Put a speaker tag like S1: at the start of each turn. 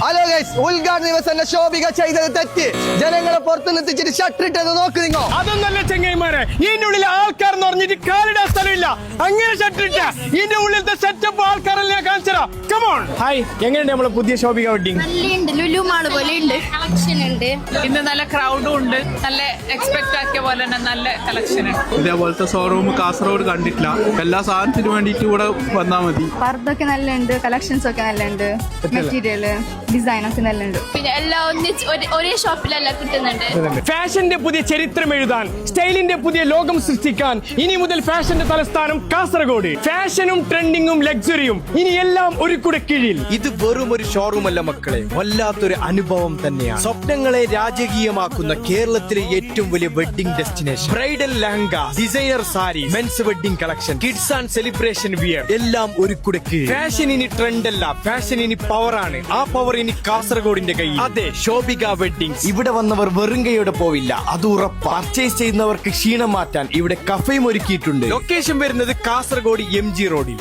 S1: Hello guys, ഉദ്ഘാടന ദിവസം ശോഭിക ചെയ്തത് തെറ്റ്. ജനങ്ങളെ പുറത്തു നിർത്തിച്ചിട്ട് ഷട്ടറിട്ടത് നോക്ക് നിങ്ങൾ.
S2: അതൊന്നല്ല ചെങ്ങൈമാരെ, ഇതിന്റെ ഉള്ളിൽ ആൾക്കാർ എന്ന് പറഞ്ഞിട്ട് കാലിടാൻ സ്ഥലമില്ല. അങ്ങനെ ഷട്ടറിട്ട ഇതിന്റെ ഉള്ളിലത്തെ സെറ്റപ്പ് ആൾക്കാരെല്ലാം കാണിച്ചതാ. കമോൺ. ഹായ്, എങ്ങനെയുണ്ട് നമ്മളെ പുതിയ ശോഭിക വെഡിങ്?
S3: നല്ലുണ്ട്, ലുലു മാൾ പോലെ ഉണ്ട്, കളക്ഷൻ ഉണ്ട്.
S4: ഇന്ന് നല്ല ക്രൗഡും ഉണ്ട്, നല്ല എക്സ്പെക്ട് ആക്കിയ പോലെ തന്നെ നല്ല കളക്ഷൻ ഉണ്ട്.
S5: ഇതേപോലത്തെ ഷോറൂം കാസർഗോഡ് കണ്ടിട്ടില്ല. എല്ലാ സാധനത്തിനും വേണ്ടിയിട്ട് ഇവിടെ വന്നാൽ മതി.
S3: പർദ്ദൊക്കെ നല്ലുണ്ട്, കളക്ഷൻസ് ഒക്കെ നല്ലുണ്ട്, മെറ്റീരിയല് ഡിസൈൻ ഒക്കെ നല്ലുണ്ട്.
S6: പിന്നെ എല്ലാം ഒന്നിച്ച് ഒരേ ഷോപ്പിലെല്ലാം കിട്ടുന്നുണ്ട്.
S2: ഫാഷന്റെ പുതിയ ചരിത്രം എഴുതാൻ, സ്റ്റൈലിന്റെ പുതിയ ലോകം സൃഷ്ടിക്കാൻ ഇനി മുതൽ ഫാഷന്റെ തലസ്ഥാനം കാസർഗോഡ്. ഫാഷനും ട്രെൻഡിങ്ങും ലക്സുറിയും ഇനി എല്ലാം ഒരു കുടക്കീഴിൽ.
S7: ഇത് വെറും ഒരു ഷോറൂം അല്ല മക്കളെ, വല്ലാത്തൊരു അനുഭവം തന്നെയാണ്. സ്വപ്നങ്ങളെ രാജകീയമാക്കുന്ന കേരളത്തിലെ ഏറ്റവും വലിയ wedding destination. Bridal lehenga, designer sari, men's wedding collection, kids and celebration wear, എല്ലാം ഒരു കുടക്കീഴിൽ. ഫാഷൻ ഇനി ട്രെൻഡ് അല്ല, ഫാഷൻ ഇനി പവർ ആണ്. ആ പവർ ഇനി കാസർഗോഡിന്റെ കയ്യിൽ. അതെ, ശോഭിക വെഡിങ്സ്. ഇവിടെ വന്നവർ വെറും കൈയോടെ പോവില്ല, അത് ഉറപ്പ്. പർച്ചേസ് ചെയ്യുന്നവർക്ക് ക്ഷീണം മാറ്റാൻ ഇവിടെ കഫയും ഒരുക്കിയിട്ടുണ്ട്. ലൊക്കേഷൻ വരുന്നത് കാസർഗോഡ് MG റോഡിൽ.